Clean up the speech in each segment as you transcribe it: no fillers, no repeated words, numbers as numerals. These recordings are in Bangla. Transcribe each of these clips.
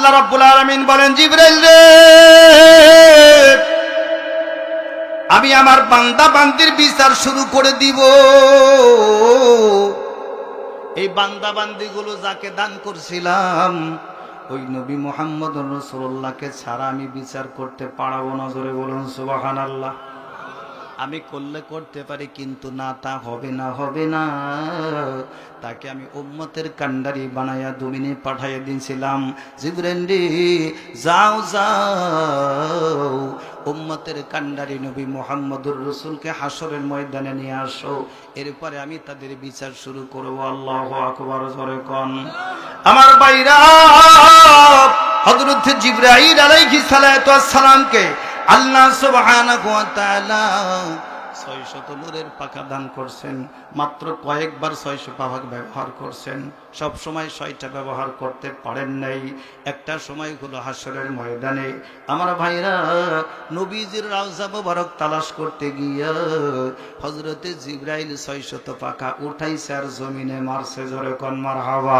আল্লাহ রাব্বুল আলামিন বলেন, জিবরাইল রে, আমি আমার বান্দা বান্দির বিচার শুরু করে দিব। এই বান্দা বান্দিগুলো যাকে দান করছিলাম ওই নবী মুহাম্মদুর রাসূলুল্লাহকে ছাড়া আমি বিচার করতে পারবো না। জোরে বলুন সুবহানাল্লাহ। আমি করলে করতে পারি, কিন্তু না, তা হবে না, হবে না। তাকে আমি উম্মতের কান্ডারি বানায়া দুনিয়ায় পাঠিয়ে দিয়েছিলাম। জিবরাইল রে, যাও যাও, উম্মতের কান্ডারি নবী মুহাম্মদুর রাসূলকে হাসরের ময়দানে নিয়ে আসো, এরপরে আমি তাদের বিচার শুরু করব। আল্লাহু আকবার। জোরে কোন আমার ভাইরা, হযরত জিবরাইল আলাইহিস সালাতু ওয়াস সালামকে আল্লাহ সুবহানাহু ওয়া তাআলা 600 নূরের পাখা দান করছেন। মাত্র কয়েকবার 600 পাখা ব্যবহার করছেন, সব সময় 6টা ব্যবহার করতে পারেন নাই। একটা সময় হলো হাসরের ময়দানে আমার ভাইরা নবীজির রওজা মোবারক তালাশ করতে গিয়া হযরতে জিবরাইল 600 পাখা উঠাইছে আর জমিনে মারছে। জোরে কোন মারহাবা।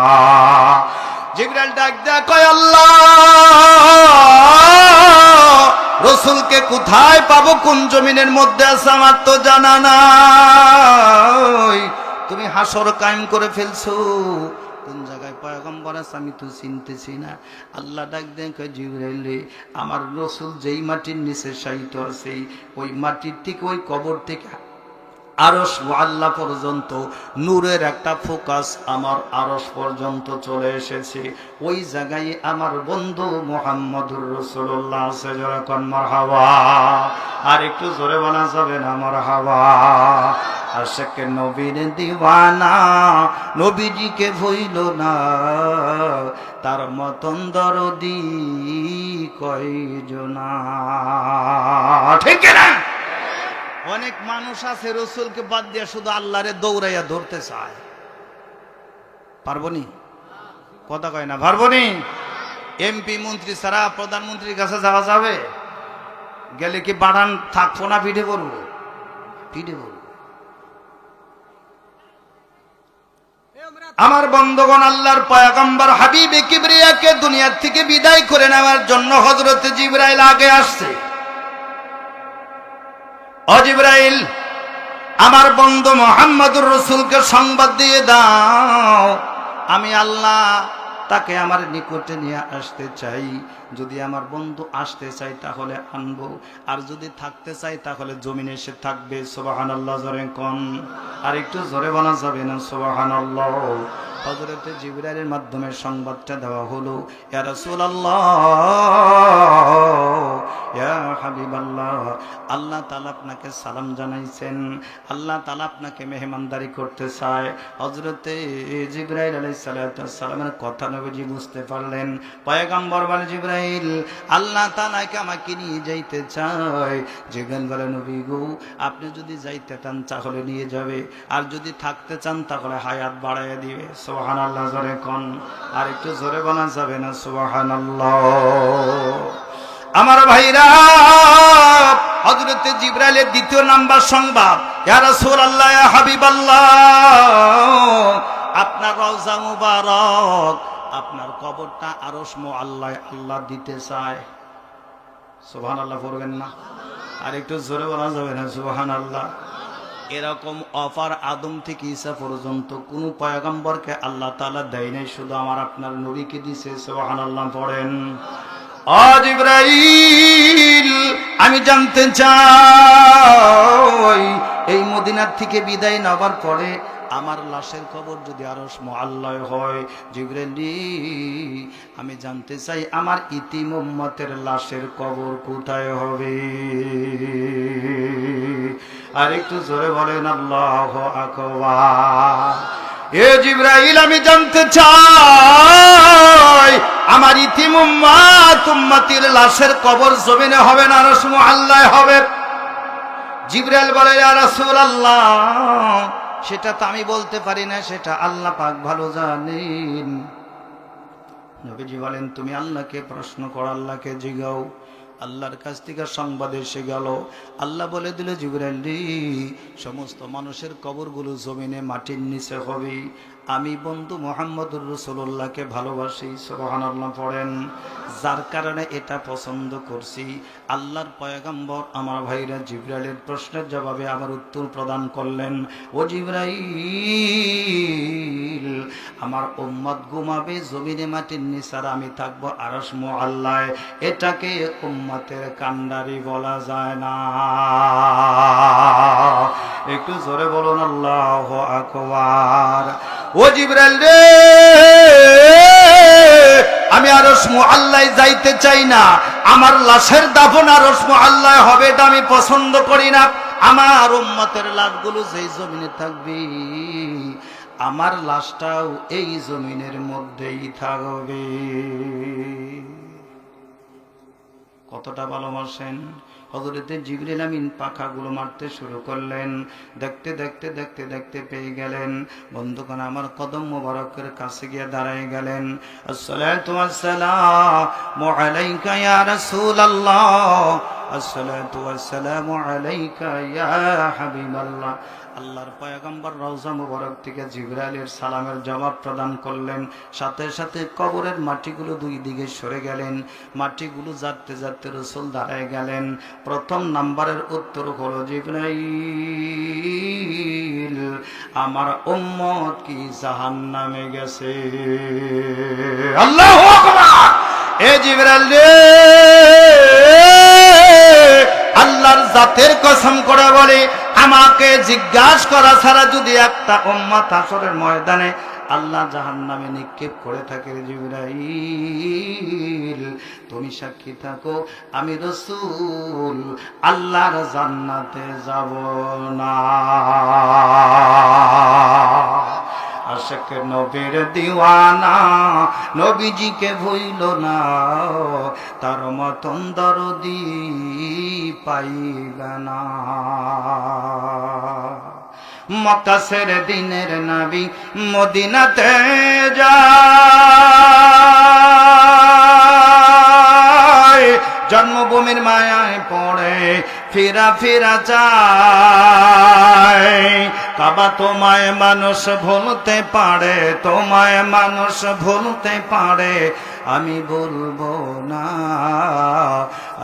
জিবরাইল ডাক দেয়া কয়, আল্লাহ, রসুলকে কোথায় পাবো, কোন জমিনের মধ্যে আছে আমার তো জানা নাই। তুমি হাসর কায়েম করে ফেলছো, কোন জায়গায় পয়গম্বর আছে আমি তো চিনতেছি না। আল্লাহ ডাক দেন, কয় জিবরাইল রে, আমার রসুল যেই মাটির নিচে শায়িত আছে ওই মাটির থেকে, ওই কবর থেকে আরশ মুআল্লা পর্যন্ত নূরের একটা ফোকাস আমার আরশ পর্যন্ত চলে এসেছে। ওই জায়গায় আমার বন্ধু মুহাম্মদুর রাসূলুল্লাহ আছে। জোরে কোন মারহাবা। আর একটু জোরে বলা যাবে না মারহাবা। আশিকে নবীর দিওয়ানা নবীজিকে ভুইল না, তার মতন দরদি কয়জনা। ঠিক না? অনেক মানুষ আছে রসুলকে বাদ দিয়ে শুধু আল্লাহরে দৌড়াইয়া ধরতে চায়। পারবনি? কথা কয় না পারবনি। এমপি মন্ত্রী ছাড়া প্রধানমন্ত্রীর কাছে যাওয়া যাবে? গেলে কি বাড়ান থাকবো না পিঠে পড়বো? পিঠে পড়বো। আমার বন্ধুগণ, আল্লাহর পয়গম্বর হাবিবে কিবরিয়াকে দুনিয়া থেকে বিদায় করে নেওয়ার জন্য হযরত জিবরাইল আগে আসছে। ও জিবরাইল, আমার বন্ধু মুহাম্মদুর রাসূলকে সংবাদ দিয়ে দাও, আমি আল্লাহ তাকে আমার নিকটে নিয়ে আসতে চাই। যদি আমার বন্ধু আসতে চাই তাহলে আনবো, আর যদি থাকতে চাই তাহলে জমিনে এসে থাকবে। সুবহানাল্লাহ। জোরে কোন। আর একটু জোরে বলা যাবে না সুবহানাল্লাহ। হযরত জিবরাইলের মাধ্যমে সংবাদটা দেওয়া হলো, ইয়া রাসূলুল্লাহ, ইয়া হাবিবাল্লাহ, আল্লাহ তাআলা আপনাকে সালাম জানাইছেন, আল্লাহ তাআলা আপনাকে মেহমানদারি করতে চায়। হযরতে জিবরাইল আলাইহিস সালাতু ওয়াস সালামের কথা নবীজি বুঝতে পারলেন। পয়গম্বর বলে, জিবরাইল, আল্লাহ তাআলাকে আমাকে নিয়ে যাইতে চায়। জিবরাইল বলে, নবী গো, আপনি যদি যাইতে চান তাহলে নিয়ে যাবে, আর যদি থাকতে চান তাহলে হায়াত বাড়াইয়া দিবে। সুবহানাল্লাহ। জোরে কোন। আর একটু জোরে বলা যাবে না সুবহানাল্লাহ। আমার ভাইরা, হযরত জিবরাইলের দ্বিতীয় নাম্বার সংবাদ, ইয়া রাসূলুল্লাহ, ইয়া হাবিবাল্লাহ, আপনার রওজা মুবারক, আপনার কবরটা আরশ মুআল্লায় আল্লাহ দিতে চায়। সুবহানাল্লাহ পড়বেন না? আর একটু জোরে বলা যাবে না সুবহানাল্লাহ। এরকম অফার আদম থেকে ঈসা পর্যন্ত কোন পয়গম্বরকে আল্লাহ তাআলা দেয় নাই, শুধু আমার আপনার নবীকে দিয়েছে। সুবহানাল্লাহ পড়েন। ও জিবরাইল, আমি জানতে চাই এই মদিনার থেকে বিদায় নেওয়ার পরে আমার লাশের কবর যদি আরশ মুআল্লায় হয়, জিবরাইল আমি জানতে চাই আমার ইতিম উম্মতের লাশের কবর কোথায় হবে? আর একটু জোরে বলেন আল্লাহু আকবার। এ জিবরাইল, আমি জানতে চাই আমার ইতিম উম্মতের লাশের কবর জমিনে হবে না আরশ মুআল্লায় হবে? জিবরাইল বলে, ইয়া রাসূলুল্লাহ, সেটা তো আমি বলতে পারি না, সেটা আল্লাহ পাক ভালো জানেন। নবীজি বলেন, তুমি আল্লাহকে প্রশ্ন করো, আল্লাহকে জিগাও। আল্লাহর কাছ থেকে সংবাদ এসে গেল। আল্লাহ বলে দিল, জিবরাইল, সমস্ত মানুষের কবরগুলো জমিনে মাটির নিচে হবে, আমি বন্ধু মুহাম্মদুর রাসূলুল্লাহকে ভালোবাসি, সুবহানাল্লাহ পড়েন। যার কারণে এটা পছন্দ করছি। আল্লাহর পয়গম্বর আমার ভাইরা জিবরাইলের প্রশ্নের জবাবে আমার উত্তর প্রদান করলেন, ও জিবরাইল, আমার উম্মত ঘুমাবে জমিনে মাটির নিচে, আর আমি থাকবো আরশ মুআল্লায়। এটাকে উম্মতের কান্ডারি বলা যায় না। একটু জোরে বলুন আল্লাহু আকবার। ও জিবরাইল রে, আমি আরশ মুআল্লায় যাইতে চাই না। আমার লাশের দাফন আরশ মুআল্লায় হবে, এটা আমি পছন্দ করি না। আমার উম্মতের লাশগুলো যেই জমিনে থাকবে, আমার লাশটাও এই জমিনের মধ্যেই থাকবে। কতটা ভালোবাসেন হযরতে জিবরিল আমিন। পাখাগুলো মারতে শুরু করলেন। দেখতে দেখতে দেখতে দেখতে পেয়ে গেলেন। বন্ধুগণ, আমার কদম মোবারকের কাছে গিয়ে দাঁড়ায় গেলেন। আসসালাতু ওয়াসসালামু আলাইকা ইয়া রাসূলুল্লাহ, আসসালাতু ওয়াসসালামু আলাইকা ইয়া হাবিবাল্লাহ। আল্লাহর পয়গম্বর রওজা মুবারক থেকে জিবরাইলের সালামের জবাব প্রদান করলেন। সাথে সাথে কবরের মাটিগুলো দুই দিকে সরে গেলেন। মাটিগুলো যাতে যাতে রাসূল দাঁড়ায় গেলেন। প্রথম নাম্বারের উত্তর হলো, জিবরাইল, আমার উম্মত কি জাহান্নামে গেছে? আল্লাহু আকবার। এ জিবরাইল রে, আল্লাহর জাতের কসম করে বলে, আমাকে জিজ্ঞাসা করা ছাড়া যদি একটা উম্মত হাসরের ময়দানে আল্লাহ জাহান্নামে নিক্ষেপ করে থাকে, জিবরাইল তুমি সাক্ষী থাকো, আমি রাসূল আল্লাহর জান্নাতে যাব না। আশিক নবীর দিওয়ানা নবীজিকে ভুইল না, তার মতন দরদি পাইবে না। মক্কা ছেড়ে দিনের নবী মদিনাতে যায়, জন্মভূমির মায়ায় পড়ে ফিরা ফিরা যায়। কাবা তোমায় মানুষ ভুলতে পারে, তোমায় মানুষ ভুলতে পারে, আমি বলবো না।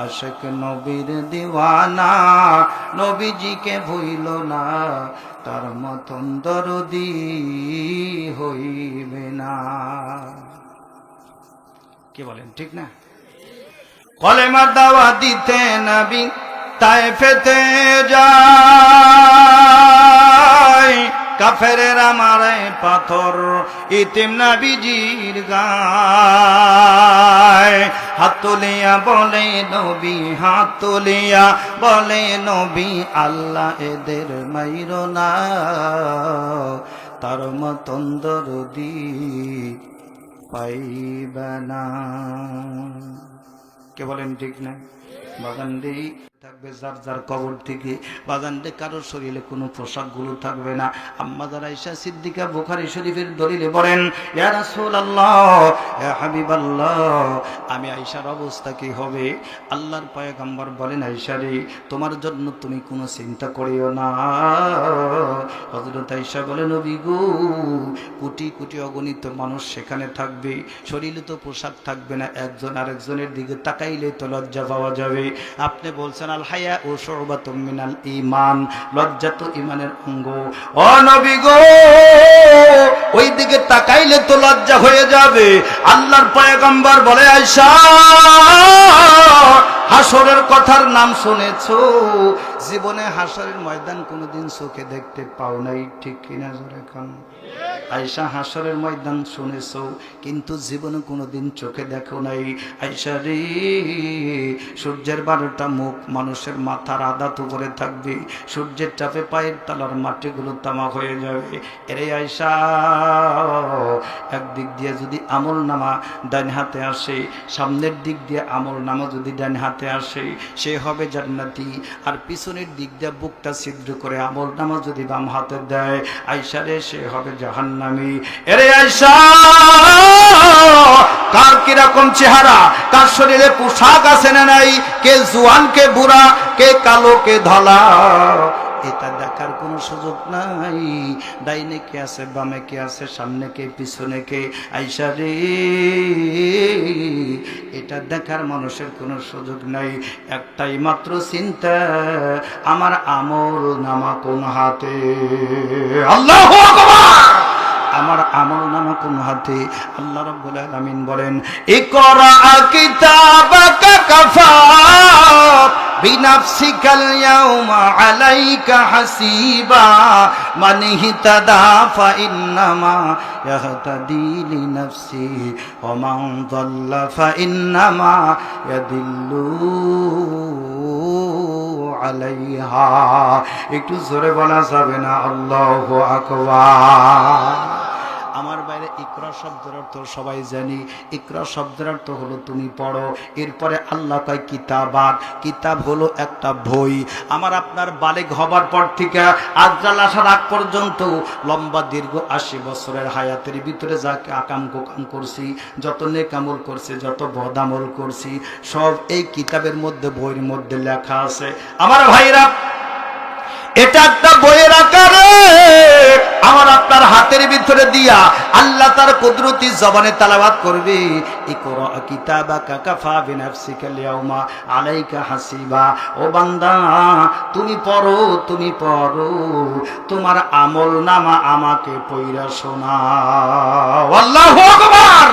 আশিক নবীর দিওয়ানা নবীজিকে ভুইল না, তার মতন দরদি হইবে না। কি বলেন, ঠিক না? কলেমার দাওয়া দিতে নবী তায়েফেতে যায়, কাফেরেরা মারে পাথর ইতিম নবীজির গায়। হাত তুলিয়া বলে নবী, হাত তুলিয়া বলে নবী, আল্লাহ এদের মাইরো না, তার মতন দরদি পাইবে না। কে বলেন, ঠিক না? বাগান্ডি থাকবে যার যার কবর থেকে, বাগান্ডে কারোর শরীরে কোনো পোশাক গুলো থাকবে না। আম্মা যারা আয়েশা সিদ্দিকা বুখারী শরীফের দলিলে বলেন, ইয়া রাসূলুল্লাহ, ইয়া হাবিবাল্লাহ, আমি আয়েশার অবস্থা কি হবে? আল্লাহর পয়গম্বর বলেন, আয়েশা রে, তোমার জন্য তুমি কোনো চিন্তা করিও না। হযরত আয়েশা বলেন, নবী গো, কোটি কোটি অগণিত মানুষ সেখানে থাকবে, শরীরে তো পোশাক থাকবে না, একজন আরেকজনের দিকে তাকাইলে তো লজ্জা পাওয়া যাবে। আপনি বলছেন আল হায়া ও শুবাতুম মিনাল ঈমান, লজ্জা তো ঈমানের অঙ্গ। ও নবী গো, ওই দিকে তাকাইলে তো লজ্জা হয়ে যাবে। আল্লাহর পয়গম্বর বলে, আয়েশা, হাসরের কথার নাম শুনেছো? জীবনে হাসরের ময়দান কোনোদিন চোখে দেখতে পাও নাই, ঠিক কিনা? জোরে কান। আয়েশা, হাসরের ময়দান শুনেছো, কিন্তু জীবনে কোনোদিন চোখে দেখো নাই। আয়েশা রে, সূর্যের 12টা মুখ, মানুষের মাথার আদাত উপরে থাকবে, সূর্যের চাপে পায়ের তলার মাটিগুলো তামা হয়ে যাবে। এরে আয়েশা, একদিক দিয়ে যদি আমল নামা ডান হাতে আসে, সামনের দিক দিয়ে আমল নামা যদি ডান হাতে আসে, সে হবে জান্নাতি। আর পিছনের দিক দিয়ে বুকটা ছিদ্র করে আমল নামা যদি বাম হাতে দেয়, আয়েশা রে, সে হবে জাহান্নামী। এরে আয়েশা, কার কিরকম চেহারা, কার শরীরে পোশাক আছে না নাই, কে জোয়ান কে বুড়া, কে কালো কে ধলা, এটা দেখার কোন কোনো সুযোগ নাই। ডাইনে কে আছে, বামে কে আছে, সামনে কে, পিছনে কে, আইসা রে এটা দেখার মানুষের কোনো সুযোগ নাই। একটাই মাত্র চিন্তা, আমার আমল নামা কোন হাতে? আল্লাহু আকবার। আমার আমল নামা কোন হাতে? আল্লাহ রাব্বুল আলামিন বলেন, ইকরা কিতাবাকা কাফা বিনাফসিকাল ইয়াউমা আলাইকা হাসিবা মান ইহতাদা ফা ইন্নামা ইয়াহতাদি লিনাফসি ওয়া মান যাল্লা ফা ইন্নামা ইয়াদিল্লু আলাইহা। একটু জোরে বলা যাবে না আল্লাহু আকবার? আমার বাইরে ইকরা শব্দের অর্থ সবাই জানি। ইকরা শব্দের অর্থ হলো তুমি পড়ো। এরপরে আল্লাহ কয় কিতাবাত, কিতাব হলো একটা বই। আমার আপনার বালেগ হবার পর থেকে আজরাল আসার আগ পর্যন্ত লম্বা দীর্ঘ ৮০ বছরের হায়াতের ভিতরে যাকে আকাম কোকাম করছি, যত নেকামল করছি, যত বদামল করছি, সব এই কিতাবের মধ্যে, বইয়ের মধ্যে লেখা আছে। আমার ভাইরা, এটা একটা বইয়ের আকারে আমার আপনার হাতের ভিতরে দিয়া আল্লাহ তার কুদরতি জবানে তেলাওয়াত করবে। ইকরা কিতাবাকা কাফা বিনাফসিকাল ইয়াউমা আলাইকা হাসিবা। ও বান্দা, তুমি পড়ো, তুমি পড়ো, তোমার আমল নামা আমাকে পইরা শোনাও। আল্লাহু আকবার।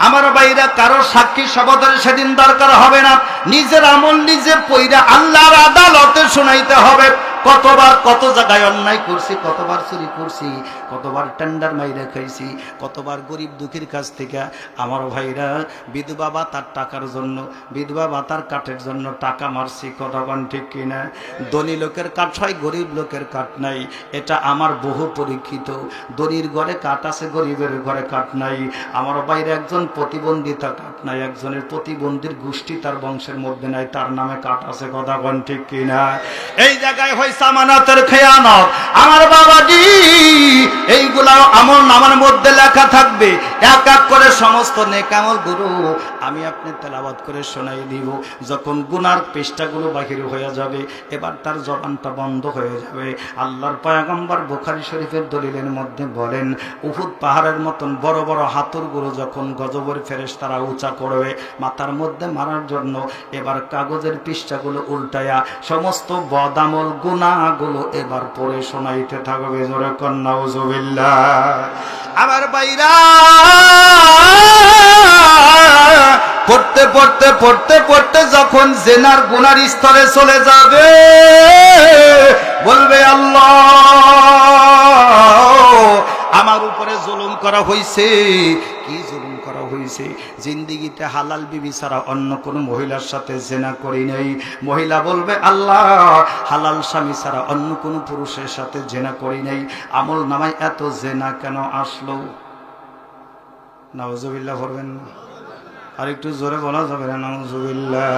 আমার বাইরা কারো সাক্ষী শপথের সেদিন দরকার হবে না। নিজের আমল নিজে পইরা আল্লাহর আদালতে শোনাইতে হবে। কতবার কত জায়গায় অন্যায় করছি, কতবার চুরি করছি, কতবার টেন্ডার মাইরা খাইছি, কতবার গরিব দুঃখীর কাছ থেকে আমার ভাইরা বিধবা ভাতার টাকার জন্য, বিধবা ভাতার কাঠের জন্য টাকা মারছি। কতবার ঠিক কিনা? ধনী লোকের কাঠ হয়, গরিব লোকের কাঠ নাই, এটা আমার বহু পরীক্ষিত। ধনীর ঘরে কাঠ আছে, গরিবের ঘরে কাঠ নাই। আমার বাইরে একজন প্রতিবন্ধিতা কাঠ নাই, একজনের প্রতিবন্ধীর গোষ্ঠী তার বংশের মধ্যে নাই, তার নামে কাঠ আছে। কতবার ঠিক কিনা? এই জায়গায় হয় সামানাতের খেয়ানত। আমার বাবাজি, এইগুলা আমল নামার মধ্যে লেখা থাকবে। এক এক করে সমস্ত নেকামল গুরু আমি আপনি তেলাওয়াত করে শোনাই দিব। যখন গুনার পৃষ্ঠাগুলো বাহির হয়ে যাবে, এবার তার জবানটা বন্ধ হয়ে যাবে। আল্লাহর পয়গম্বর বুখারী শরীফের দলিলের মধ্যে বলেন, উহুদ পাহাড়ের মতন বড় বড় হাতুড়গুলো যখন গজবের ফেরেশতারা উঁচা করবে মাথার মধ্যে মারার জন্য, এবার কাগজের পৃষ্ঠাগুলো উল্টায়া সমস্ত বদামল গুনাহগুলো এবার পড়ে শোনাইতে থাকবে। জোরে কর নাউজুবিল্লাহ। আমার বাইরা পড়তে পড়তে পড়তে পড়তে যখন জেনার গুনার স্তরে চলে যাবে, বলবে আল্লাহ আমার উপরে জুলুম করা হয়েছে। কি জুলুম করা হয়েছে? জিন্দিগিতে হালাল বিবি ছাড়া অন্য কোনো মহিলার সাথে জেনা করি নাই। মহিলা বলবে আল্লাহ হালাল স্বামী ছাড়া অন্য কোনো পুরুষের সাথে জেনা করি নাই, আমল নামায় এত জেনা কেন আসলো? নাউজুবিল্লাহ করবেন না? আর একটু জোরে বলা যাবে না নাউজুবিল্লাহ?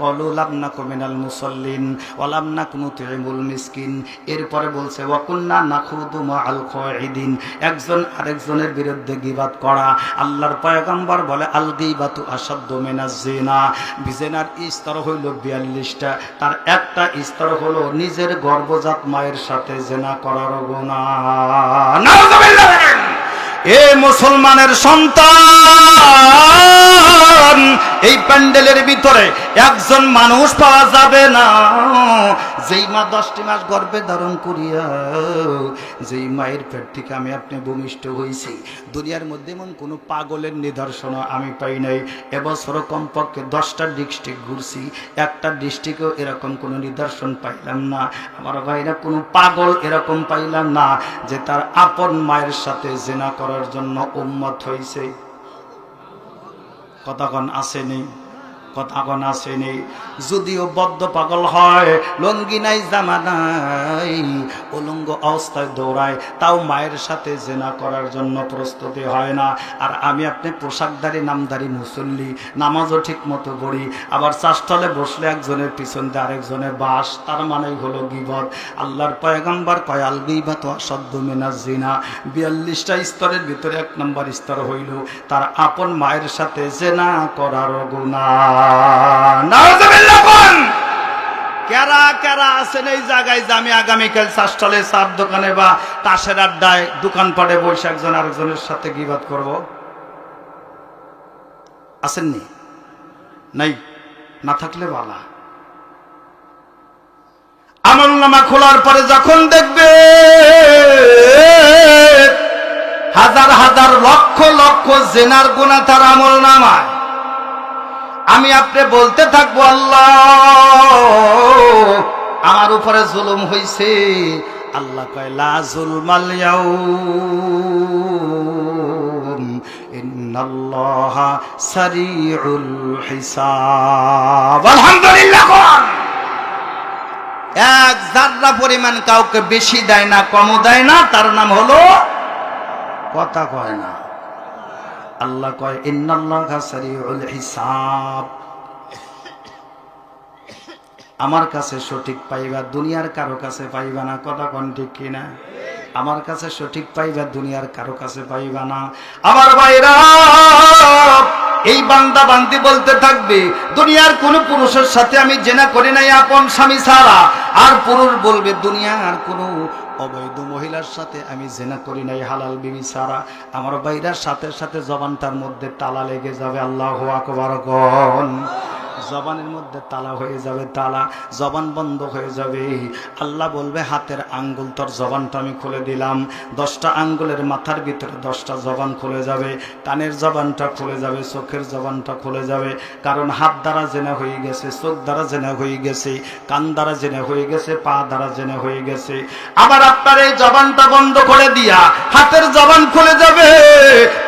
কলু লাম নাকু মিনাল মুসাল্লিন ওয়া লাম নাকু নুতিমুল মিসকিন। এরপরে বলছে ওয়া কুন্না নাখুদু মাআল খাইদিন। একজন আরেকজনের বিরুদ্ধে গীবাত করা। আল্লাহর পয়গম্বর বলে আল গীবাতু আশাদ্দু মিনাজ জিনা। জিনার স্তর হইল 42টা, তার একটা স্তর হলো নিজের গর্ভজাত মায়ের সাথে জিনা করার গুনাহ। নাউজুবিল্লাহ। এ মুসলমানের সন্তান, এই প্যান্ডেলের ভিতরে একজন মানুষ পাওয়া যাবে না যেই মা 10টি মাস গর্ভে ধারণ করিয়া যেই মায়ের পেট থেকে আমি আপনি ভূমিষ্ঠ হয়েছি। দুনিয়ার মধ্যে এমন কোনো পাগলের নিদর্শন আমি পাই নাই। এবছরও কমপক্ষে 10টা ডিস্ট্রিক্ট ঘুরছি, একটা ডিস্ট্রিক্টেও এরকম কোনো নিদর্শন পাইলাম না। আমার ভাইরা, কোনো পাগল এরকম পাইলাম না যে তার আপন মায়ের সাথে জিনা করার জন্য উম্মত হয়েছে। কতক্ষণ আসেনি? কতক্ষণ আসেনি? যদিও বদ্ধ পাগল হয়, লঙ্গি নাই, জামা নাই, উলঙ্গ অবস্থায় দৌড়ায়, তাও মায়ের সাথে জেনা করার জন্য প্রস্তুতি হয় না। আর আমি আপনি পোশাকধারী নামধারী মুসল্লি, নামাজও ঠিক মতো পড়ি, আবার চাষতলে বসলে একজনের পিছন দিয়ে আরেকজনের বাস, তার মানেই হলো গীবত। আল্লাহর পয়গম্বর কয় আল গীবাতু আশাদ্দু মিনাজ জিনা। 42টা স্তরের ভিতরে 1 নম্বর স্তর হইল তার আপন মায়ের সাথে জেনা করার গুনাহ। নাউজুবিল্লাহ। কারা কারা আছেন এই জায়গায় যে আমি আগামীকাল চাষটালে চার দোকানে বা তাসের আড্ডায় দোকানপাটে বসে একজন আরেকজনের সাথে গীবাত করব? আসেননি? নাই? না থাকলে বালা। আমলনামা খোলার পরে যখন দেখবে হাজার হাজার লক্ষ লক্ষ জেনার গুনাহ তার আমলনামায়, আমি আপনি বলতে থাকবো আল্লাহ আমার উপরে জুলুম হইছে। আল্লাহ কয় লা যুলমাল ইয়াউম ইন্নাল্লাহা সারিউল হিসাব। আলহামদুলিল্লাহ। এক জাররা পরিমাণ কাউকে বেশি দেয় না, কমও দেয় না, তার নাম হলো কথা কয় না। আল্লাহ কয় ইন্নাল্লাহা সারিউল হিসাব। আমার কাছে সঠিক পাইবা, দুনিয়ার কারো কাছে পাইবা না। কথা কোন ঠিক কিনা? আমার কাছে সঠিক পাইবা, দুনিয়ার কারো কাছে পাইবা না। আমার ভাইরা, এই বান্দা বান্দি বলতে থাকবে দুনিয়ার কোন পুরুষের সাথে আমি জেনা করি নাই আপন স্বামী ছাড়া। আর পুরুষ বলবে দুনিয়ার কোন অবৈধ মহিলার সাথে আমি জেনা করি নাই হালাল বিবি ছাড়া। আমার ভাইরার সাথে সাথে জবানটার মধ্যে তালা লেগে যাবে। আল্লাহু আকবার কোন। জবানের মধ্যে তালা হয়ে যাবে, তালা, জবান বন্ধ হয়ে যাবে। আল্লাহ বলবে হাতের আঙ্গুল তোর জবানটা আমি খুলে দিলাম। 10টা আঙ্গুলের মাথার ভিতরে 10টা জবান খুলে যাবে, কানের জবানটা খুলে যাবে, চোখের জবানটা খুলে যাবে। কারণ হাত দ্বারা জেনা হয়ে গেছে, চোখ দ্বারা জেনা হয়ে গেছে, কান দ্বারা জেনা হয়ে গেছে, পা দ্বারা জেনা হয়ে গেছে। আবার আপনার এই জবানটা বন্ধ করে দিয়া হাতের জবান খুলে যাবে,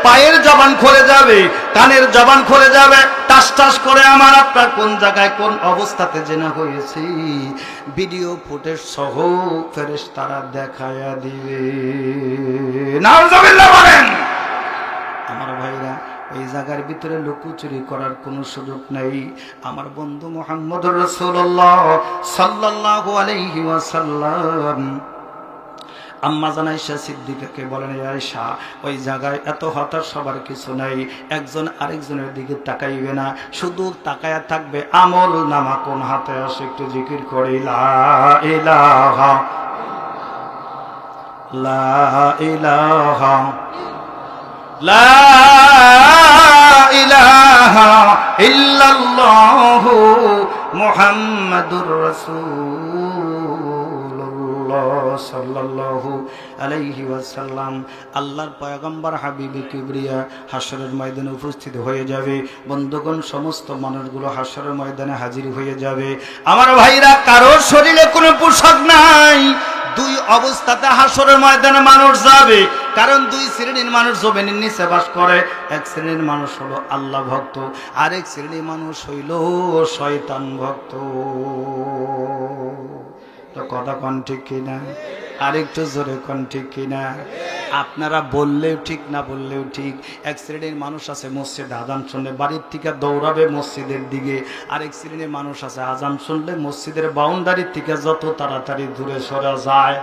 পায়ের জবান খুলে যাবে, কানের জবান খুলে যাবে। টাস টাস করে আমার আপনার কোন জায়গায় কোন অবস্থাতে জেনা হয়েছে ভিডিও ফুটেজ সহ ফেরেশতারা দেখায়া দিবে। নাউজুবিল্লাহ বলেন। আমার ভাইরা, এই জায়গার ভিতরে লুকোচুরি করার কোনো সুযোগ নাই। আমার বন্ধু মুহাম্মদুর রাসূলুল্লাহ সাল্লাল্লাহু আলাইহি ওয়াসাল্লাম আম্মা জান আয়েশা সিদ্দিকাকে বলেন, আয়েশা ওই জায়গায় এত হতাশ হবার কিছু নাই। একজন আরেকজনের দিকে তাকাইবে না, শুধু তাকায়া থাকবে আমল নামা কোন হাতে আসে। একটু জিকির করে লা ইলাহা লা ইলাহা লা ইলাহা ইল্লাল্লাহু মুহাম্মাদুর রাসূলুল্লাহ সাল্লাল্লাহু আলাইহি ওয়াসাল্লাম। আল্লাহর পয়গম্বর হাবিবে কিবরিয়া হাশরের ময়দানে উপস্থিত হয়ে যাবে। বন্ধুগণ, সমস্ত মানুষগুলো হাশরের ময়দানে হাজির হয়ে যাবে। আমার ভাইরা, কারোর শরীরে কোনো পোশাক নাই। দুই অবস্থাতে হাশরের ময়দানে মানুষ যাবে। কারণ দুই শ্রেণীর মানুষ জমিনের নিচে বাস করে। এক শ্রেণীর মানুষ হলো আল্লাহ ভক্ত, আরেক শ্রেণীর মানুষ হইল শয়তান ভক্ত। তো কথা কোন ঠিক কিনা? আরেকটু জোরে কোন ঠিক কিনা? আপনারা বললেও ঠিক, না বললেও ঠিক। এক শ্রেণীর মানুষ আছে মসজিদে আজান শুনলে বাড়ির থেকে দৌড়াবে মসজিদের দিকে। আরেক শ্রেণীর মানুষ আছে আজান শুনলে মসজিদের বাউন্ডারির থেকে যত তাড়াতাড়ি দূরে সরে যায়।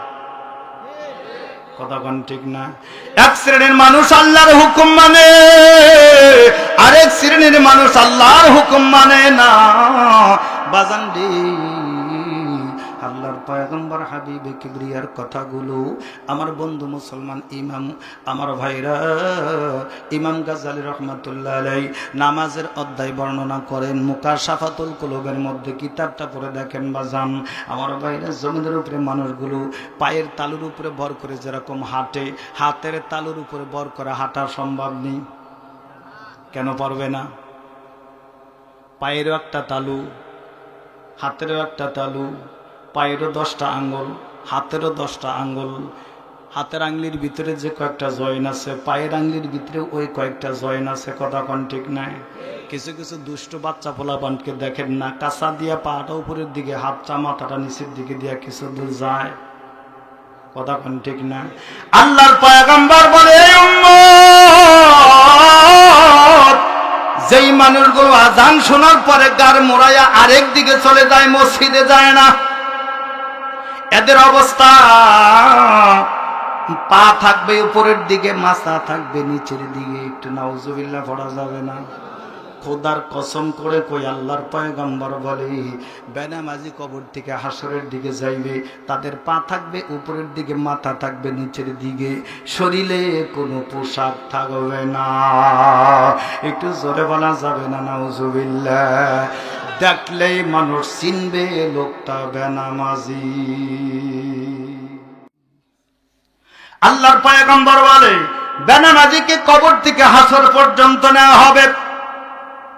কথা কোন ঠিক না? এক শ্রেণীর মানুষ আল্লাহর হুকুম মানে, আরেক শ্রেণীর মানুষ আল্লাহর হুকুম মানে না। বাজান রে, আল্লাহর পয়গম্বর হাবিবে কিবরিয়ার কথাগুলো আমার বন্ধু মুসলমান ইমাম, আমার ভাইরা, ইমাম গাজ্জালী রহমাতুল্লাহ আলাইহি নামাজের অধ্যায় বর্ণনা করেন। মুকাশাফাতুল কুলুবের মধ্যে কিতাবটা পড়ে দেখেন বাজান। আমার ভাইরা, জমিনের উপরে মানুষগুলো পায়ের তালুর উপরে ভর করে যেরকম হাঁটে, হাতের তালুর উপরে ভর করে হাঁটা সম্ভব নেই। কেন পারবে না? পায়েরও একটা তালু, হাতেরও একটা তালু, পায়েরও 10টা আঙ্গুল, হাতেরও 10টা আঙ্গুল। হাতের আঙ্গুলির ভিতরে যে কয়েকটা জয়েন আছে, পায়ের আঙ্গুলির ভিতরে ওই কয়েকটা জয়েন আছে। কথা কোন ঠিক নাই? কিছু কিছু দুষ্ট বাচ্চা পোলাপানকে দেখেন না, কাঁচা দিয়া পাটা উপরের দিকে, হাতটা মাথাটা নিচের দিকে দিয়া কিছু দূর যায়। কথা কোন ঠিক না? আল্লাহর পয়গম্বর বলে, যেই মানুষগুলো আজান শোনার পরে গার মোড়াইয়া আরেক দিকে চলে যায়, মসজিদে যায় না, এদের অবস্থা পা থাকবে উপরের দিকে, মাথা থাকবে নিচের দিকে। একটু নাউজুবিল্লাহ পড়া যাবে না? খোদার কসম করে কই আল্লাহর পয়গম্বর বলে বেনামাজি কবর থেকে হাসরের দিকে যাইবে, তাদের পা থাকবে উপরের দিকে, মাথা থাকবে নিচের দিকে, শরীরে কোনো পোশাক থাকবে না। একটু জোরে বলা যাবে না নাউজুবিল্লাহ? দেখলেই মানুষ চিনবে লোকটা বেনামাজি। আল্লাহর পয়গম্বর বলে বেনামাজিকে কবর থেকে হাসর পর্যন্ত নেওয়া হবে,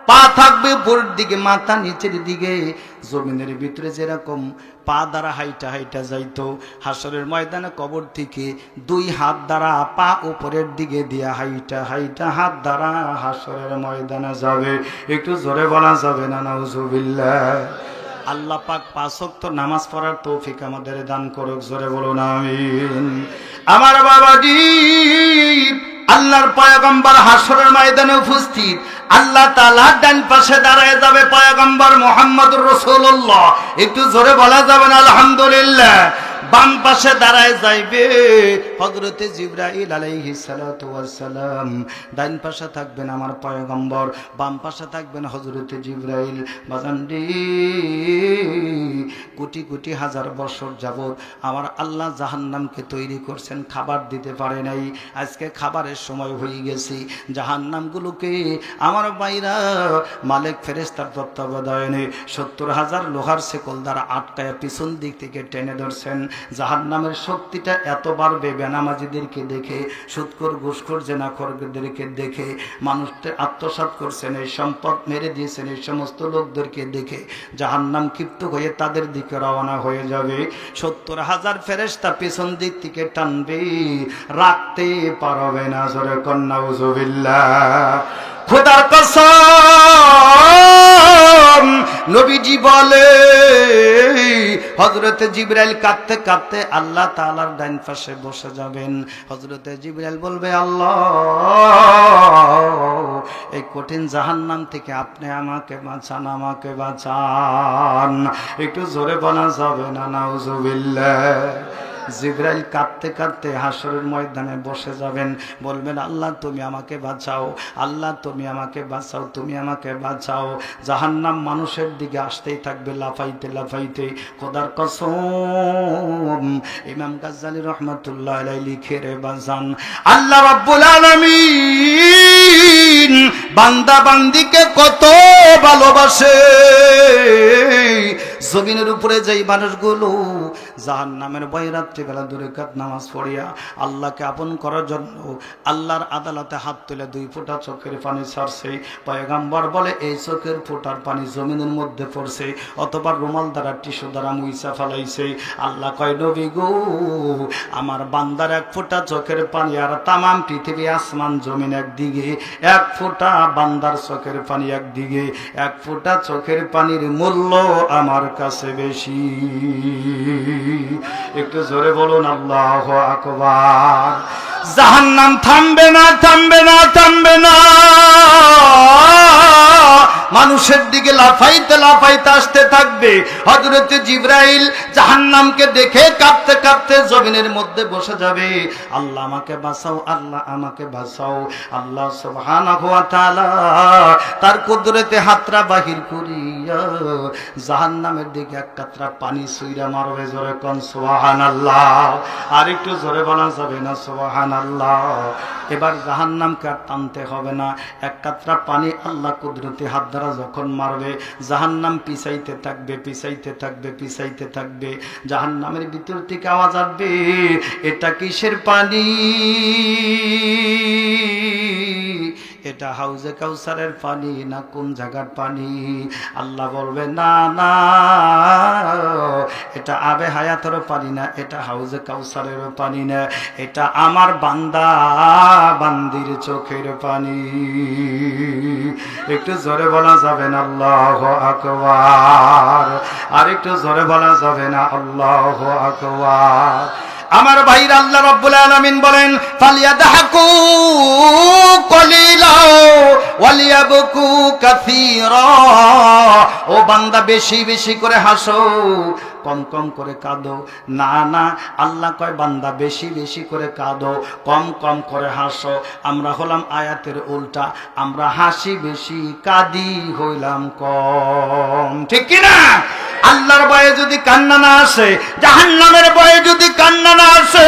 পা থাকবে উপরের দিকে, মাথা নিচের দিকে। জমিনের ভিতরে যেরকম পা দ্বারা হাইটা হাইটা যাইতো, হাসরের ময়দানে কবর থেকে 2 হাত দ্বারা পা উপরের দিকে দিয়া হাইটা হাইটা হাত দ্বারা হাসরের ময়দানে যাবে। একটু জোরে বলা যাবে না নাউজুবিল্লাহ? আল্লাহ পাক 5 ওয়াক্ত নামাজ পড়ার তৌফিক আমাদের দান করুক, জোরে বলুন আমিন। আমার বাবাজি, আল্লাহর পয়গম্বর হাসরের ময়দানে উপস্থিত, আল্লাহ তাআলা ডান পাশে দাঁড়ায় যাবে পয়গম্বর মুহাম্মদুর রাসূলুল্লাহ। একটু জোরে বলা যাবে না আলহামদুলিল্লাহ? বাম পাশে দাঁড়ায় যাইবে হযরতে জিবরাইল আলাইহিস সালাতু ওয়াস সালাম, ডান পাশে থাকবেন আমার পয়গম্বর, বাম পাশে থাকবেন হযরতে জিবরাইল। বাজানডি কোটি কোটি হাজার বছর যাবত আমার আল্লাহ জাহান্নামকে তৈরি করছেন, খাবার দিতে পারে নাই। আজকে খাবারের সময় হয়ে গেছে, জাহান্নামগুলোকে আমার বাইরা মালিক ফেরেশতার তত্ত্বাবধানে 70,000 লোহার শেকল দ্বারা আটকায় পিছন দিক থেকে টেনে ধরছেন। জাহান্নামের শক্তিটা এত বাড়বে বেনামাজিদেরকে দেখে, সুদখোর ঘুষখোর জেনাখোরদেরকে দেখে, মানুষকে আত্মসাৎ করছেন, এই সম্পদ মেরে দিয়েছেন, এই সমস্ত লোকদেরকে দেখে জাহান্নাম ক্ষিপ্ত হয়ে তাদের দিকে রওনা হয়ে যাবে। 70,000 ফেরেশতা পিছন দিক থেকে টানবে, রাখতে পারবে না। জোরে কন্যা নাউজুবিল্লাহ। খোদার কসম, নবীজি বলে হযরতে জিবরাইল কাঁদতে কাঁদতে আল্লাহ তাআলার ডান পাশে বসে যাবেন। হযরতে জিবরাইল বলবে, আল্লাহ, এই কঠিন জাহান্নাম থেকে আপনি আমাকে বাঁচান, আমাকে বাঁচান। একটু জোরে বলা যাবে না নাউজুবিল্লাহ? জিবরাইল কাঁদতে কাঁদতে হাসরের ময়দানে বসে যাবেন, বলবেন, আল্লাহ তুমি আমাকে বাঁচাও, আল্লাহ তুমি আমাকে বাঁচাও, তুমি আমাকে বাঁচাও। জাহান্নাম মানুষের দিকে আসতেই থাকবে, লাফাইতে লাফাইতে। খোদার কসম, ইমাম গাজ্জালী রহমাতুল্লাহ আলাইহি লিখে রে বাজান, আল্লাহ রাব্বুল আলামিন বান্দা বান্দিকে কত ভালোবাসে। জমিনের উপরে যেই মানুষগুলো জাহান্নামের ভয়ে রাত্রিবেলা 2 রাকাত নামাজ পড়িয়া আল্লাহকে আপন করার জন্য আল্লাহর আদালতে হাত তুলে 2 ফোঁটা চোখের পানি ছাড়ছে, পয়গম্বর বলে এই চোখের ফোঁটার পানি জমিনের মধ্যে পড়ছে, অথবা রুমাল দ্বারা টিস্যু দ্বারা মুইসা ফেলাইছে। আল্লাহ কয়, নবী গো, আমার বান্দার 1 ফোঁটা চোখের পানি আর তামাম পৃথিবী আসমান জমিন একদিকে, 1 ফোঁটা বান্দার চোখের পানি একদিকে, 1 ফোঁটা চোখের পানির মূল্য আমার কাছে বেশি। একটু জোরে বলুন আল্লাহু আকবার। জাহান্নাম থামবে না, থামবে না, থামবে না। মানুষের দিকে লাফাইতে লাফাইতে আসতে থাকবে। হযরতে জিবরাইল জাহান্নামকে দেখে কাঁপতে কাঁপতে জমিনের মধ্যে বসে যাবে, আল্লাহ আমাকে বাঁচাও, আল্লাহ আমাকে বাঁচাও। আল্লাহ সুবহানাহু ওয়া তাআলা তার কুদরতে হাতটা বাহির করিয়া জাহান্নামের দিকে 1 কাতরা পানি ছুঁইরা মারবে। জোরে কোন সুবহানাল্লাহ? আর একটু জোরে বলা যাবে না সুবহানাল্লাহ? এবার জাহান্নামকে আর টানতে হবে না, 1 কাতরা পানি আল্লাহ কুদরতি হাত দ্বারা যখন মারবে, জাহান্নাম পিছাইতে থাকবে, পিছাইতে থাকবে, পিছাইতে থাকবে। জাহান্নামের ভিতর থেকে আওয়াজ আসবে, এটা কিসের পানি? এটা হাউজে কাউসারের পানি না কোন জায়গার পানি? আল্লাহ বলবে, না না, এটা আবে হায়াতের পানি না, এটা হাউজে কাউসারের পানি না, এটা আমার বান্দা বান্দির চোখের পানি। একটু জোরে বলা যাবে না আল্লাহু আকবার? আর একটু জোরে বলা যাবে না আল্লাহু আকবার? আমার ভাইরা, আল্লাহ রাব্বুল আলামিন বলেন, ফালিয়াদহাকু কলিলা ওয়ালিয়াবকু কাসীরা ও বান্দা বেশি বেশি করে হাসো, কম কম করে কাঁদো না। না, আল্লাহ কয় বান্দা বেশি বেশি করে কাঁদো, কম কম করে হাসো। আমরা হলাম আয়াতের উল্টা, আমরা হাসি বেশি কাঁদি হইলাম কম, ঠিক কিনা? আল্লাহর ভয়ে যদি কান্না না আসে, জাহান্নামের ভয়ে যদি কান্না না আসে,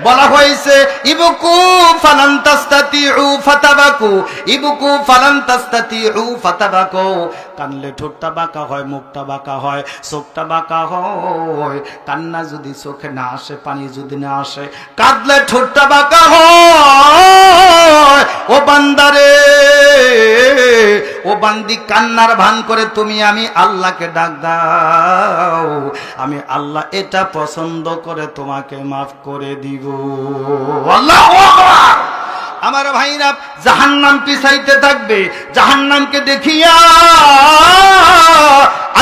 বলা হয়েছে ইবকু ফালান তাস্তাতিউ ফাতাবাকু, ইবকু ফালান তাস্তাতিউ ফাতাবাকু। কানলে ঠোঁটটা বাঁকা হয়, মুখটা বাঁকা হয়, চোখটা বাঁকা হয়। কান্না যদি চোখে না আসে, পানি যদি না আসে, কাঁদলে ঠোঁটটা বাঁকা হয়। ও বান্দারে, ও বান্দি, কান্নার ভান করে তুমি আমি আল্লাহকে ডাক দাও, আমি আল্লাহ এটা পছন্দ করে তোমাকে মাফ করে দিব। আল্লাহু আকবার। আমার ভাইরা, জাহান্নাম পিছাইতে থাকবে, জাহান্নামকে দেখিয়া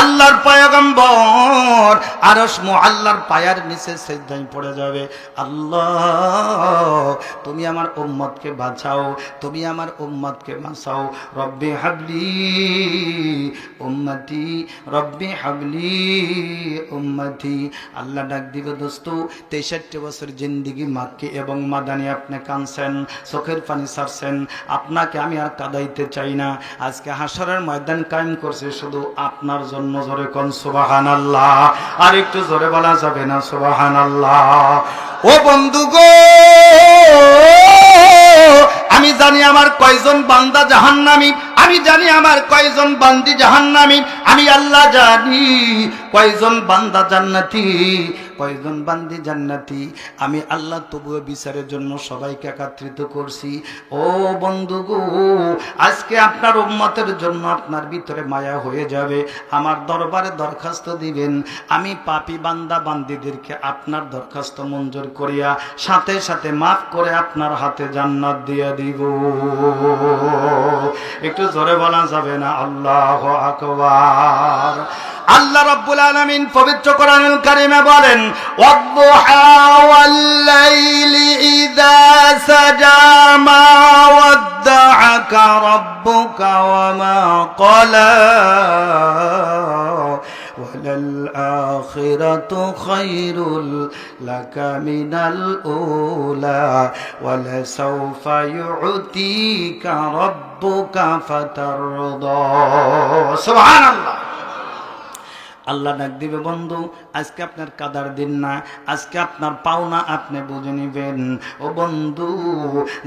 আল্লাহর পয়গম্বর আরশ মুআল্লার পায়ের নিচে সিজদায় পড়ে যাবে। আল্লাহ, তুমি আমার উম্মতকে বাঁচাও, তুমি আমার উম্মতকে বাঁচাও। রব্বি হাবলি উম্মতি, রব্বি হাবলি উম্মতি। আল্লাহ ডাক দিবে, দোস্ত 63 বছর জিন্দেগি মাক্কি এবং মাদানি আপনি কাঁদছেন, চোখের পানি ছাড়ছেন, আপনাকে আমি আর কাঁদাইতে চাই না। আজকে হাসরের ময়দান কায়েম করছে শুধু আপনার জন্য। জোরে কোন সুবহানাল্লাহ। আর একটু জোরে বলা যাবে না সুবহানাল্লাহ? ও বন্ধু গো, আমি জানি আমার কয়জন বান্দা জাহান্নামী, আমি জানি আমার কয়জন বান্দি জাহান্নামী, আমি আল্লাহ জানি কয়জন বান্দা জান্নাতি, কয়জন বান্দি জান্নাতি। আমি আল্লাহ তবুও বিচারের জন্য সবাইকে একত্রিত করছি। ও বন্ধু গো, আজকে আপনার উম্মতের জন্য আপনার ভিতরে মায়া হয়ে যাবে, আমার দরবারে দরখাস্ত দিবেন, আমি পাপী বান্দা বান্দিদেরকে আপনার দরখাস্ত মঞ্জুর করিয়া সাথে সাথে মাফ করে আপনার হাতে জান্নাত দিয়ে দিব। একটু জোরে বলা যাবে না আল্লাহু আকবার? আল্লাহ রাব্বুল আলামিন পবিত্র কোরআনুল কারীমে বলেন, ওয়াদ-দুহা ওয়াল-লাইলি ইযা সাজা মা ওয়াদ্দাআকা রাব্বুকা ওয়া মা ক্বালা ওয়ালাল আখিরাতু খায়রুল লাকা মিনাল উলা ওয়ালা সাওফা ইউতিকা রাব্বুকা ফাতারদা। সুবহানাল্লাহ। আল্লাহ ডাক দিবে, বন্ধু আজকে আপনার কাদার দিন না, আজকে আপনার পাওনা আপনি বুঝে নিবেন। ও বন্ধু,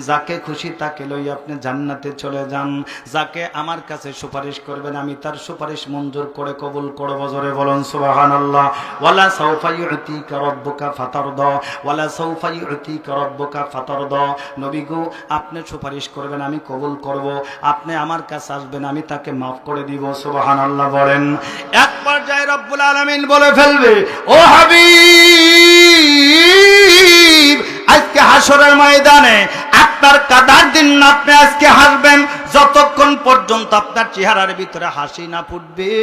যাকে খুশি তাকে লই আপনি জান্নাতে চলে যান, যাকে আমার কাছে সুপারিশ করবেন আমি তার সুপারিশ মঞ্জুর করে কবুল করব। জোরে বলুন সুবহানাল্লাহ। ওয়ালা সাওফা ইউতিকা রাব্বুকা ফাতারদা, ওয়ালা সাওফা ইউতিকা রাব্বুকা ফাতারদা। নবী গো, আপনি সুপারিশ করবেন আমি কবুল করব, আপনি আমার কাছে আসবেন আমি তাকে মাফ করে দিব। সুবহানাল্লাহ বলেন। একবার যায় রব্বুল আলামিন বলে ফেলবে, ও হাবিব, আজকে হাসরের ময়দানে আপনার কাদার দিন না, আপনি আজকে হাসবেন। যতক্ষণ পর্যন্ত আপনার চেহারার ভিতরে হাসি না ফুটবে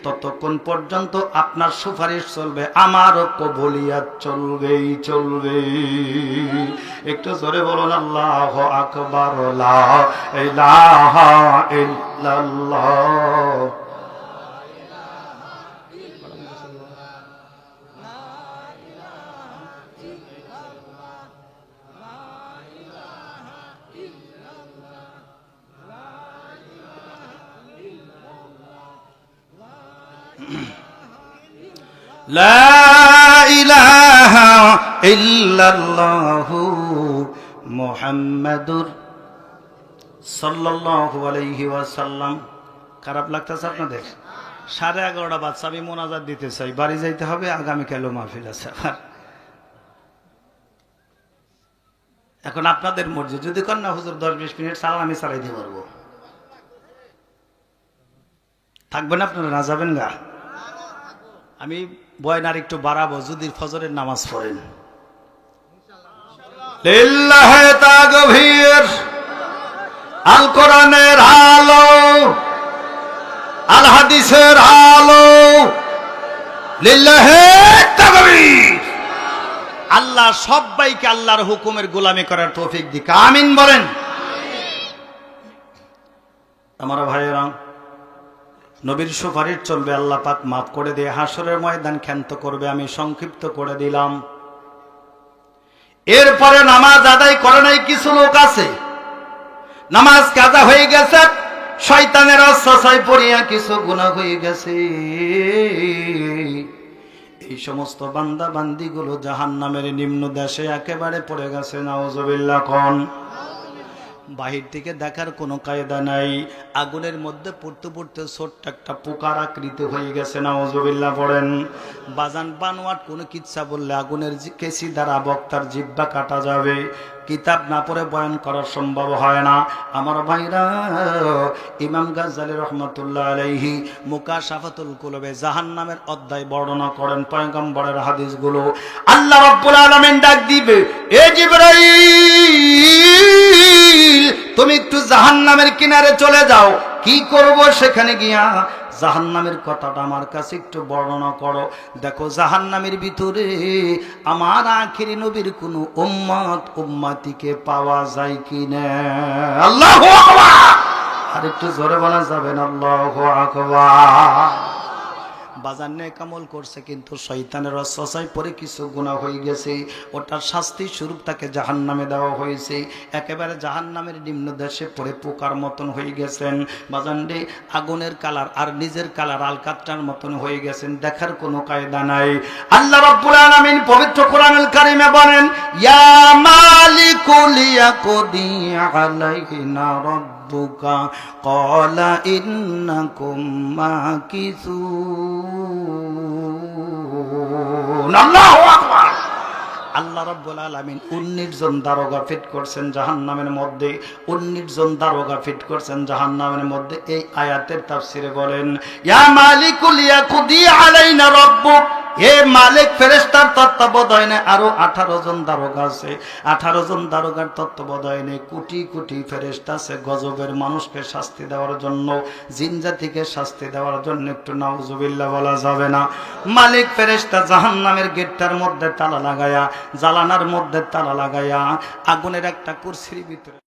ততক্ষণ পর্যন্ত আপনার সুপারিশ চলবে, আমারও কবুলিয়াত চলবেই চলবে। একটু জোরে বলুন আল্লাহু আকবার। লা ইলাহা ইল্লাল্লাহ। লা ইলাহা ইল্লাল্লাহু মুহাম্মাদুর সাল্লাল্লাহু আলাইহি ওয়াসাল্লাম। খারাপ লাগতেছে আপনাদের? 11:30 বাজছে, আমি মোনাজাত দিতে চাই, বাড়ি যাইতে হবে, আগামীকালও মাহফিল আছে। এখন আপনাদের মর্জি, যদি কন্যা হুজুর 10-20 মিনিট চালান আমি চালাই দিতে পারবো। থাকবেন আপনারা, না যাবেন গা? আমি বয়ান আর একটু বাড়াবো যদি ফজরের নামাজ পড়েন। লিল্লাহে তাকবীর। আল কোরআনের আলো, আল হাদিসের আলো, লিল্লাহে তাকবীর। আল্লাহ সবাইকে আল্লাহর হুকুমের গোলামি করার তৌফিক দিক, আমিন বলেন। আমার ভাইয়েরা, নবীর সুপারিশ চলবে, আল্লাহ পাক মাফ করে দিয়ে হাসরের ময়দান ক্ষান্ত করবে। আমি সংক্ষিপ্ত করে দিলাম। এরপরে নামাজ আদায় করে নাই কিছু লোক আছে, নামাজ কাজা হয়ে গেছে, শয়তানের ওয়াসওয়াসায় পড়িয়া কিছু গুনাহ হয়ে গেছে। এই সমস্ত বান্দা বান্দিগুলো জাহান্নামের নিম্ন দেশে একেবারে পড়ে গেছে। নাউজুবিল্লাহ। কোন বাহির থেকে দেখার কোনো কায়দা নাই, আগুনের মধ্যে পড়তে পড়তে ছোট্ট একটা পোকার আকৃতি হয়ে গেছে। নাউজুবিল্লাহ পড়েন। বাজান বানোয়াট কোনো কিচ্ছা বললে আগুনের কেসি দ্বারা বক্তার জিহ্বা কাটা যাবে, কিতাব না পড়ে বয়ান করা সম্ভব হয় না। আমার ভাইরা, ইমাম গাজ্জালী রহমাতুল্লাহ আলাইহি মুকাশাফাতুল কুলুবে জাহান্নামের অধ্যায় বর্ণনা করেন, পয়গম্বরের হাদিসগুলো। আল্লাহ রাব্বুল আলামিন ডাক দিবে, এ জিবরাইল, তুমি একটু জাহান্নামের কিনারে চলে যাও। কি করব সেখানে গিয়া? জাহান্নামের কথাটা আমার কাছে একটু বর্ণনা করো। দেখো জাহান্নামের ভিতরে আমার আখিরি নবীর কোন উম্মতিকে পাওয়া যায় কিনা। আল্লাহু আকবার। আর একটু জোরে বলা যাবে না? আল্লাহু আকবার। বাজার নেক আমল করছে, কিন্তু শয়তানের ওয়াসওয়াসায় পড়ে কিছু গুনাহ হয়ে গেছে, ওটার শাস্তি স্বরূপ তাকে জাহান্নামে দেওয়া হয়েছে। একেবারে জাহান্নামের নিম্ন দেশে পড়ে পোকার মতন হয়ে গেছেন। বাজান রে, আগুনের কালার আর নিজের কালার আলকাত্রার মতন হয়ে গেছেন, দেখার কোনো কায়দা নাই। আল্লাহ রাব্বুল আলামিন পবিত্র কোরআনুল কারীমে বলেন, ইয়া মালিকুল ইয়াকদি আলাইনা রাব্বুকা ক্বালা ইন্নাকুম মাকিসুন। আল্লাহু আকবার। আল্লাহ রাব্বুল আলামিন 19 জন দারোগা ফিট করছেন জাহান্নামের মধ্যে, 19 জন দারোগা ফিট করছেন জাহান্নামের মধ্যে। এই আয়াতের তাফসিরে বলেন, ইয়া মালিকুল ইয়াকদি আলাইনা রাব্বুক, হে মালিক, ফেরেশতার তত্ত্বাবধানে আরো 18 জন দারোগা আছে। 18 জন দারোগার তত্ত্বাবধানে কোটি কোটি ফেরেশতা আছে, গজবের মানুষকে শাস্তি দেওয়ার জন্য, জিন জাতিকে শাস্তি দেওয়ার জন্য। একটু নাউজুবিল্লাহ বলা যাবে না? মালিক ফেরেশতা জাহান্নামের গেটটার মধ্যে তালা লাগায়া, জালানার মধ্যে তালা লাগায়া, আগুনের একটা কুরসির ভিতরে